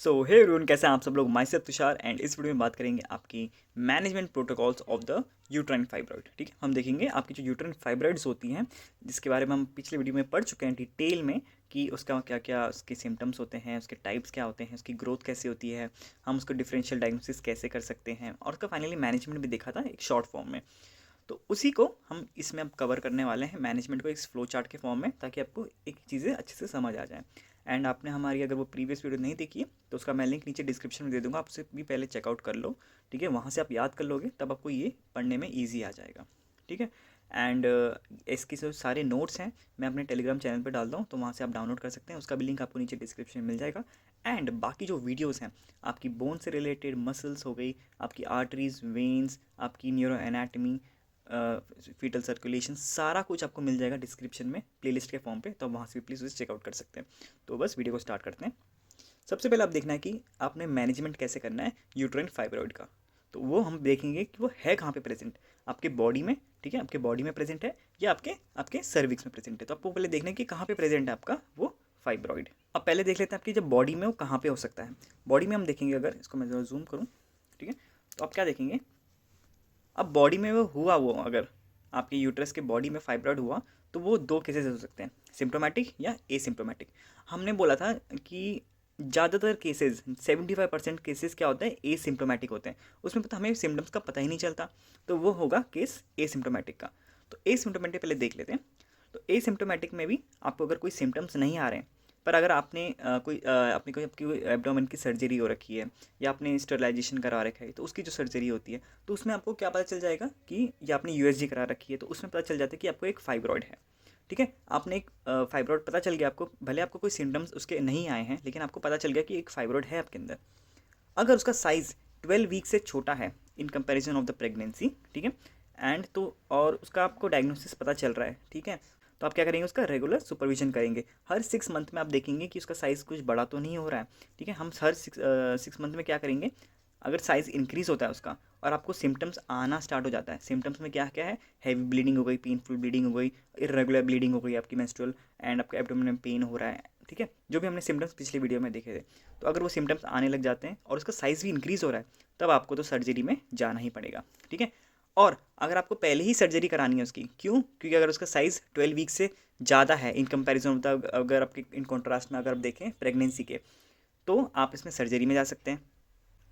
सो hey everyone, कैसे हैं आप सब लोग। माई सेल्फ तुषार एंड इस वीडियो में बात करेंगे आपकी management protocols of the uterine fibroid. ठीक है, हम देखेंगे आपकी जो यूट्राइन फाइब्रॉइड्स होती हैं, जिसके बारे में हम पिछले वीडियो में पढ़ चुके हैं डिटेल में कि उसका क्या क्या उसके सिम्टम्स होते हैं, उसके टाइप्स क्या होते हैं, उसकी ग्रोथ कैसे होती है, हम उसको डिफरेंशियल डायग्नोसिस कैसे कर सकते हैं, और उसका फाइनली मैनेजमेंट भी देखा था एक शॉर्ट फॉर्म में। तो उसी को हम इसमें अब कवर करने वाले हैं, मैनेजमेंट को इस फ्लो चार्ट के फॉर्म में, ताकि आपको एक चीज़ें अच्छे से समझ आ जाए। एंड आपने हमारी अगर वो प्रीवियस वीडियो नहीं देखी है तो उसका मैं लिंक नीचे डिस्क्रिप्शन में दे दूंगा, आप उसे भी पहले चेकआउट कर लो। ठीक है, वहाँ से आप याद कर लोगे, तब आपको ये पढ़ने में ईजी आ जाएगा। ठीक है, एंड इसके जो सारे नोट्स हैं मैं अपने टेलीग्राम चैनल पर डालता हूँ, तो वहाँ से आप डाउनलोड कर सकते हैं, उसका भी लिंक आपको नीचे डिस्क्रिप्शन में मिल जाएगा। एंड बाकी जो वीडियोस हैं आपकी बोन से रिलेटेड, मसल्स हो गई, आपकी आर्टरीज, वेन्स, आपकी न्यूरो एनाटमी, फीटल सर्कुलेशन, सारा कुछ आपको मिल जाएगा डिस्क्रिप्शन में प्लेलिस्ट के फॉर्म पे, तो वहाँ से भी प्लीज़ उसे चेकआउट कर सकते हैं। तो बस वीडियो को स्टार्ट करते हैं। सबसे पहले आप देखना है कि आपने मैनेजमेंट कैसे करना है यूट्राइन फाइब्रॉइड का। तो वो हम देखेंगे कि वो है कहाँ पे प्रेजेंट, आपके बॉडी में। ठीक है, आपके बॉडी में प्रेजेंट है या आपके आपके सर्विक्स में प्रेजेंट है। तो आपको पहले देखना है कि कहाँ पे प्रेजेंट है आपका वो फाइब्रॉइड। अब पहले देख लेते हैं आपकी जब बॉडी में वो कहाँ पे हो सकता है। बॉडी में हम देखेंगे, अगर इसको मैं जूम करूँ, ठीक है, तो आप क्या देखेंगे, अब बॉडी में वो हुआ, वो अगर आपके यूट्रस के बॉडी में फाइब्रॉइड हुआ तो वो दो केसेस हो सकते हैं, सिम्प्टोमेटिक या एसिम्प्टोमेटिक। हमने बोला था कि ज़्यादातर केसेस 75% केसेस क्या होते हैं, एसिम्प्टोमेटिक होते हैं, उसमें पता हमें सिम्टम्स का पता ही नहीं चलता, तो वो होगा केस एसिम्प्टोमेटिक का। तो एसिम्प्टोमेटिक पहले देख लेते हैं। तो एसिम्प्टोमेटिक में भी आपको अगर कोई सिम्टम्स नहीं आ रहे हैं, पर अगर आपने आपने कोई आपकी एब्डोमेन की सर्जरी हो रखी है या आपने स्टरलाइजेशन करा रखा है, तो उसकी जो सर्जरी होती है, तो उसमें आपको क्या पता चल जाएगा कि, या आपने यूएसजी करा रखी है, तो उसमें पता चल जाता है कि आपको एक फाइब्रॉइड है। ठीक है, आपने एक फाइब्रॉइड पता चल गया आपको, भले आपको कोई सिम्टम्स उसके नहीं आए हैं, लेकिन आपको पता चल गया कि एक फाइब्रॉइड है आपके अंदर। अगर उसका साइज़ 12 वीक से छोटा है in comparison of the pregnancy, ठीक है, एंड तो और उसका आपको डायग्नोसिस पता चल रहा है, ठीक है, तो आप क्या करेंगे, उसका रेगुलर सुपरविजन करेंगे। हर 6 मंथ में आप देखेंगे कि उसका साइज़ कुछ बड़ा तो नहीं हो रहा है। ठीक है, हम हर 6 मंथ में क्या करेंगे, अगर साइज़ इंक्रीज़ होता है उसका और आपको सिम्टम्स आना स्टार्ट हो जाता है, सिम्टम्स में क्या क्या है, हैवी ब्लीडिंग हो गई, पेनफुल ब्लीडिंग हो गई, इरेगुलर ब्लीडिंग हो गई आपकी मेंस्ट्रुअल, एंड आपके एब्डोमेन में पेन हो रहा है, ठीक है, जो भी हमने सिम्टम्स पिछले वीडियो में देखे थे, तो अगर वो सिम्टम्स आने लग जाते हैं और उसका साइज़ भी इंक्रीज़ हो रहा है, तब आपको तो सर्जरी में जाना ही पड़ेगा। ठीक है, और अगर आपको पहले ही सर्जरी करानी है उसकी, क्यों, क्योंकि अगर उसका साइज़ 12 वीक से ज़्यादा है इन कंपैरिजन होता है, अगर आपके इन कॉन्ट्रास्ट में अगर आप देखें प्रेगनेंसी के, तो आप इसमें सर्जरी में जा सकते हैं।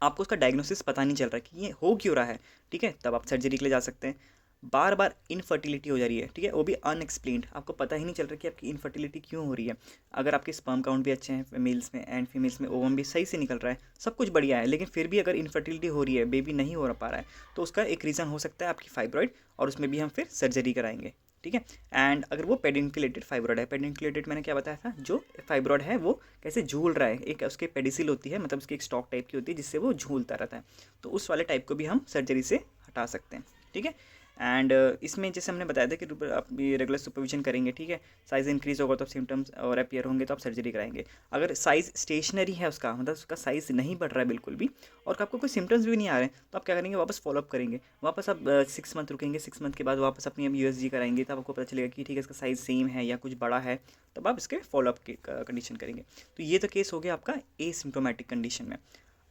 आपको उसका डायग्नोसिस पता नहीं चल रहा कि ये हो क्यों रहा है, ठीक है, तब आप सर्जरी के लिए जा सकते हैं। बार बार इनफर्टिलिटी हो जा रही है, ठीक है, वो भी अनएक्सप्लेन्ड, आपको पता ही नहीं चल रहा कि आपकी इनफर्टिलिटी क्यों हो रही है। अगर आपके स्पर्म काउंट भी अच्छे हैं मेल्स में एंड फीमेल्स में, ओवम भी सही से निकल रहा है, सब कुछ बढ़िया है, लेकिन फिर भी अगर इनफर्टिलिटी हो रही है, बेबी नहीं हो पा रहा है, तो उसका एक रीज़न हो सकता है आपकी फाइब्रॉइड, और उसमें भी हम फिर सर्जरी कराएंगे। ठीक है, एंड अगर वो पेडिकुलेटेड फाइब्रॉइड है, पेडिकुलेटेड मैंने क्या बताया था, जो फाइब्रॉइड है वो कैसे झूल रहा है, एक उसके पेडिसिल होती है, मतलब उसकी एक स्टॉक टाइप की होती है जिससे वो झूलता रहता है, तो उस वाले टाइप को भी हम सर्जरी से हटा सकते हैं। ठीक है, एंड इसमें जैसे हमने बताया था कि आप ये रेगुलर सुपरविजन करेंगे, ठीक है, साइज़ इंक्रीज़ होगा तो सिम्टम्स और अपीयर होंगे तो आप सर्जरी कराएंगे। अगर साइज़ स्टेशनरी है उसका, मतलब उसका साइज़ नहीं बढ़ रहा है बिल्कुल भी, और आपको कोई सिम्टम्स भी नहीं आ रहे हैं, तो आप क्या करेंगे, वापस फॉलोअप करेंगे, वापस आप 6 मंथ रुकेंगे, 6 मंथ के बाद वापस अपनी अब यूएसजी कराएंगे, तब आपको पता चलेगा कि ठीक है इसका साइज़ सेम है या कुछ बड़ा है, तब आप इसके फॉलोअप की कंडीशन करेंगे। तो ये तो केस हो गया आपका एसिम्प्टोमेटिक कंडीशन में।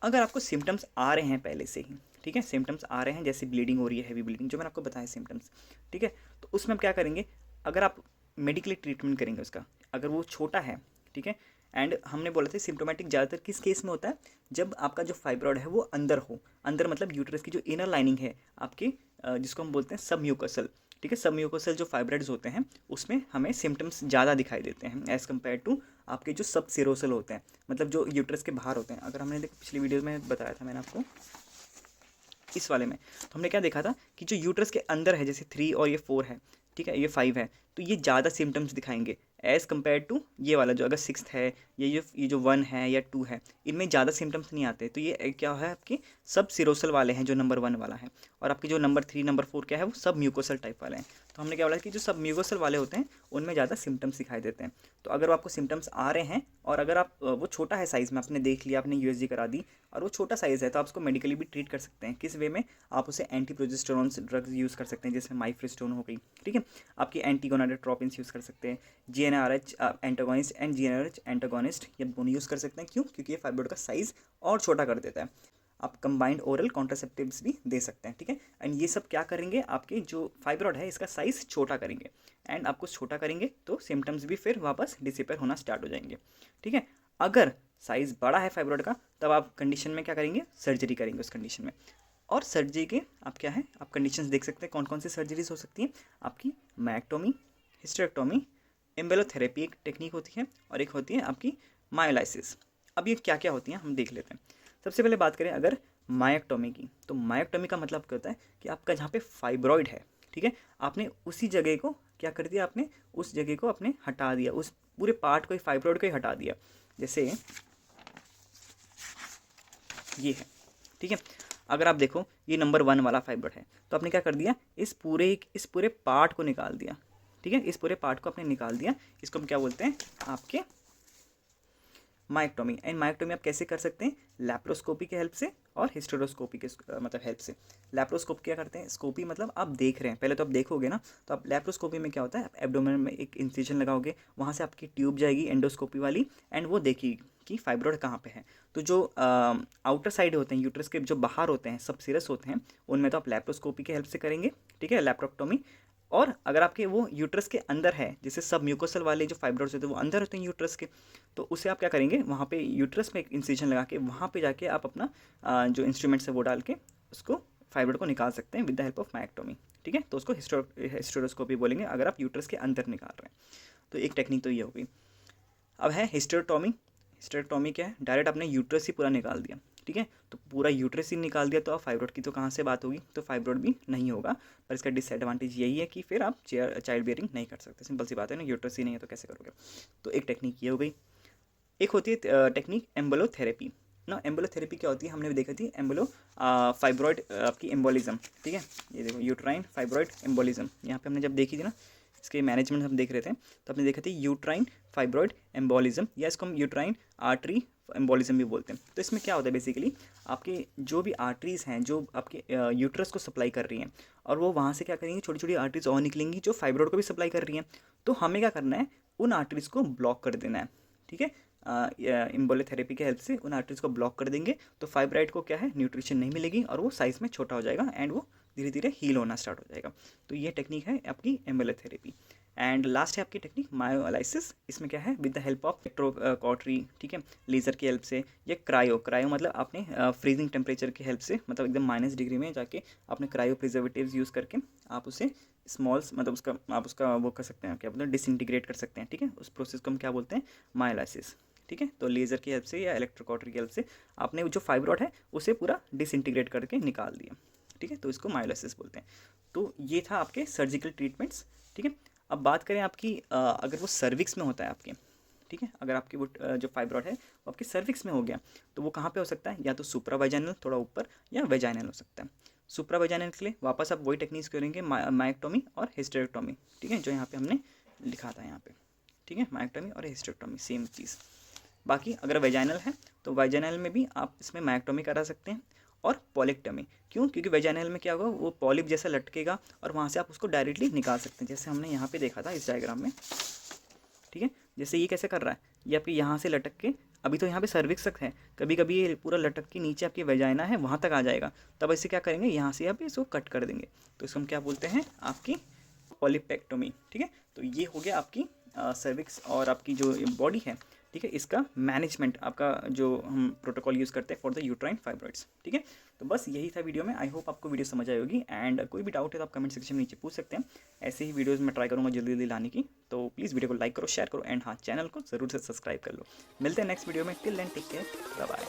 अगर आपको सिम्टम्स आ रहे हैं पहले से ही, ठीक है, सिम्टम्स आ रहे हैं, जैसे ब्लीडिंग हो रही है, हैवी ब्लीडिंग, जो मैंने आपको बताया सिम्टम्स, ठीक है, तो उसमें आप क्या करेंगे, अगर आप मेडिकली ट्रीटमेंट करेंगे उसका, अगर वो छोटा है, ठीक है, एंड हमने बोला था सिम्टोमेटिक ज़्यादातर किस केस में होता है, जब आपका जो फाइब्रॉइड है वो अंदर हो, अंदर मतलब यूट्रस की जो इनर लाइनिंग है आपकी, जिसको हम बोलते हैं सब म्यूकोसल। ठीक है, सब म्यूकोसल जो फाइब्रॉइड्स होते हैं उसमें हमें सिम्टम्स ज़्यादा दिखाई देते हैं एज़ कम्पेयर टू आपके जो सब सिरोसल होते हैं, मतलब जो यूट्रस के बाहर होते हैं। अगर हमने देखो पिछली वीडियो में बताया था मैंने आपको इस वाले में, तो हमने क्या देखा था कि जो यूट्रस के अंदर है, जैसे 3 और ये 4 है, ठीक है, ये 5 है, तो ये ज़्यादा सिम्टम्स दिखाएंगे एज़ कम्पेयर टू ये वाला जो अगर 6th है, ये जो 1 है या 2 है, इनमें ज़्यादा सिम्टम्स नहीं आते। तो ये क्या है, आपकी सब सिरोसल वाले हैं जो नंबर 1 वाला है, और आपके जो नंबर 3 नंबर 4 क्या है, वो सब म्यूकोसल टाइप वाले हैं। तो हमने क्या बोला कि जो सब म्यूकोसल वाले होते हैं उनमें ज़्यादा सिम्टम्स दिखाई देते हैं। तो अगर आपको सिम्टम्स आ रहे हैं और अगर आप वो छोटा है साइज़ में, आपने देख लिया, आपने यूएसजी करा दी और वो छोटा साइज़ है, तो आप उसको मेडिकली भी ट्रीट कर सकते हैं। किस वे में? आप उसे एंटी प्रोजेस्टेरोन ड्रग्स यूज़ कर सकते हैं, जैसे माइफ्रेस्टोन हो गई, ठीक है, आपकी एंटीगोनाडोट्रोपिन्स यूज़ कर सकते हैं, GnRH antagonist and GnRH antagonist, ये दोनों यूज़ कर सकते हैं। क्यों? क्योंकि ये फाइब्रोइड का साइज़ और छोटा कर देता है। आप कंबाइंड ओरल कॉन्ट्रासेप्टिव्स भी दे सकते हैं, ठीक है। एंड ये सब क्या करेंगे? आपके जो फाइब्रॉइड है इसका साइज़ छोटा करेंगे, एंड आपको छोटा करेंगे तो सिम्टम्स भी फिर वापस डिसिपेयर होना स्टार्ट हो जाएंगे, ठीक है। अगर साइज़ बड़ा है फाइब्रॉइड का, तब आप कंडीशन में क्या करेंगे? सर्जरी करेंगे उस कंडीशन में। और सर्जरी के आप क्या है, आप कंडीशंस देख सकते हैं कौन कौन सी सर्जरीज हो सकती हैं। आपकी मायोक्टोमी, हिस्टेरेक्टोमी, एम्बेलोथेरेपी एक टेक्निक होती है, और एक होती है आपकी मायोलाइसिस। अब ये क्या क्या होती हैं हम देख लेते हैं। सबसे पहले बात करें अगर मायोक्टोमी की, तो मायोक्टोमी का मतलब क्या होता है कि आपका जहाँ पे फाइब्रॉइड है, ठीक है, आपने उसी जगह को क्या कर दिया, आपने उस जगह को आपने हटा दिया, उस पूरे पार्ट को, फाइब्रॉइड को ही हटा दिया। जैसे ये है, ठीक है, अगर आप देखो ये नंबर 1 वाला फाइब्रॉइड है, तो आपने क्या कर दिया, इस पूरे पार्ट को निकाल दिया, ठीक है, इस पूरे पार्ट को आपने निकाल दिया। इसको हम क्या बोलते हैं? आपके मायोक्टोमी। एंड मायोक्टोमी आप कैसे कर सकते हैं? लैप्रोस्कोपी के हेल्प से और हिस्टेरोस्कोपी के मतलब हेल्प से। लैप्रोस्कोप क्या करते हैं? स्कोपी मतलब आप देख रहे हैं, पहले तो आप देखोगे ना, तो आप लैप्रोस्कोपी में क्या होता है, आप एब्डोमेन में एक इंसिजन लगाओगे, वहाँ से आपकी ट्यूब जाएगी एंडोस्कोपी वाली, एंड वो देखेगी कि फाइब्रॉइड कहाँ पे है। तो जो आउटर साइड होते हैं, यूट्रस के जो बाहर होते हैं, सब सीरस होते हैं, उनमें तो आप लैप्रोस्कोपी के हेल्प से करेंगे, ठीक है, लैप्रोक्टोमी। और अगर आपके वो यूट्रस के अंदर है, जैसे सब म्यूकोसल वाले जो फाइब्रॉइड्स होते हैं वो अंदर होते हैं यूट्रस के, तो उसे आप क्या करेंगे, वहाँ पे यूट्रस में एक इंसिजन लगा के वहाँ पे जाके आप अपना जो इंस्ट्रूमेंट्स है वो डाल के उसको फाइब्रॉइड को निकाल सकते हैं विद द हेल्प ऑफ मायोक्टोमी, ठीक है। तो उसको हिस्टेरोस्कोपी बोलेंगे अगर आप यूट्रस के अंदर निकाल रहे हैं। तो एक टेक्निक तो ये हो गई। अब है हिस्टेरोटॉमी। हिस्टेरोटॉमी क्या है? डायरेक्ट आपने यूट्रस ही पूरा निकाल दिया, ठीक है, तो पूरा यूट्रस ही निकाल दिया, तो अब फाइब्रॉइड की तो कहाँ से बात होगी, तो फाइब्रॉइड भी नहीं होगा। पर इसका डिसएडवांटेज यही है कि फिर आप चाइल्ड बियरिंग नहीं कर सकते, सिंपल सी बात है ना, यूट्रस ही नहीं है तो कैसे करोगे। तो एक टेक्निक ये हो गई। एक होती है टेक्निक एम्बोलोथेरेपी ना। एम्बोलोथेरेपी क्या होती है? हमने भी देखी थी, एम्बोलो फाइब्रॉइड आपकी एम्बोलिज्म, ठीक है, ये देखो यूट्राइन फाइब्रॉइड एम्बोलिज्म, यहाँ पे हमने जब देखी थी ना, इसके मैनेजमेंट हम देख रहे थे, तो आपने देखा था यूट्राइन फाइब्रॉइड एम्बोलिज्म, या इसको हम यूट्राइन आर्टरी एम्बोलिज्म भी बोलते हैं। तो इसमें क्या होता है बेसिकली, आपके जो भी आर्टरीज़ हैं जो आपके यूट्रस को सप्लाई कर रही हैं, और वो वहाँ से क्या करेंगी, छोटी छोटी आर्टरीज और निकलेंगी जो फाइब्रॉइड को भी सप्लाई कर रही हैं। तो हमें क्या करना है, उन आर्टरीज को ब्लॉक कर देना है, ठीक है। एम्बोलोथेरेपी के हेल्प से उन आर्टरीज को ब्लॉक कर देंगे, तो फाइब्राइड को क्या है, न्यूट्रिशन नहीं मिलेगी और वो साइज़ में छोटा हो जाएगा, एंड वो धीरे धीरे हील होना स्टार्ट हो जाएगा। तो ये टेक्निक है आपकी एम्बोलोथेरेपी। एंड लास्ट है आपकी टेक्निक मायोलाइसिस। इसमें क्या है, with the help of electrocautery, ठीक है, लेज़र की हेल्प से, या क्रायो मतलब आपने फ्रीजिंग टेम्परेचर की हेल्प से, मतलब एकदम -डिग्री में जाके आपने क्रायो प्रिजर्वेटिव्स यूज़ करके आप उसे स्मॉल्स मतलब उसका आप उसका वो कर सकते हैं, क्या बोलते हैं, डिसइंटीग्रेट कर सकते हैं, ठीक है। उस प्रोसेस को हम क्या बोलते हैं, मायोलाइसिस, ठीक है। तो लेज़र की हेल्प से या इलेक्ट्रोकॉटरी की हेल्प से आपने जो फाइब्रॉइड है उसे पूरा डिसइंटीग्रेट करके निकाल दिया, ठीक है, तो इसको मायोलाइसिस बोलते हैं। तो ये था आपके सर्जिकल ट्रीटमेंट्स, ठीक है। अब बात करें आपकी अगर वो सर्विक्स में होता है आपके, ठीक है, अगर आपकी वो जो फाइब्रॉइड है वो आपकी सर्विक्स में हो गया, तो वो कहाँ पे हो सकता है, या तो सुप्रावाइजाइनल थोड़ा ऊपर, या वेजाइनल हो सकता है। सुप्रावाइजाइनल के लिए वापस आप वही टेक्निक्स करेंगे, मायोक्टोमी और हिस्टेरेक्टोमी, ठीक है, जो यहाँ पे हमने लिखा था यहाँ पे, ठीक है, मायोक्टोमी और हिस्टेरेक्टोमी सेम चीज़। बाकी अगर वेजाइनल है तो वेजाइनल में भी आप इसमें मायोक्टोमी करा सकते हैं, और पॉलिक्टोमी। क्यों? क्योंकि वेजाइनल में क्या होगा, वो पॉलिप जैसा लटकेगा और वहाँ से आप उसको डायरेक्टली निकाल सकते हैं, जैसे हमने यहाँ पे देखा था इस डायग्राम में, ठीक है। जैसे ये कैसे कर रहा है, ये आपके यहाँ से लटक के, अभी तो यहाँ पे सर्विक्स तक है, कभी कभी ये पूरा लटक के नीचे आपकी वेजाइना है वहाँ तक आ जाएगा, तब ऐसे क्या करेंगे, यहाँ से आप इसको कट कर देंगे, तो इसको हम क्या बोलते हैं, आपकी पॉलिपेक्टोमी, ठीक है। तो ये हो गया आपकी सर्विक्स और आपकी जो बॉडी है, ठीक है, इसका मैनेजमेंट, आपका जो हम प्रोटोकॉल यूज़ करते हैं फॉर द यूट्राइन फाइब्रॉइड्स, ठीक है। तो बस यही था वीडियो में। आई होप आपको वीडियो समझ आई होगी, एंड कोई भी डाउट है तो आप कमेंट सेक्शन में नीचे पूछ सकते हैं। ऐसे ही वीडियोस मैं ट्राई करूँगा जल्दी जल्दी लाने की, तो प्लीज़ वीडियो को लाइक करो, शेयर करो, एंड हाँ, चैनल को ज़रूर से सब्सक्राइब कर लो। मिलते हैं नेक्स्ट वीडियो में, till then take care, bye bye.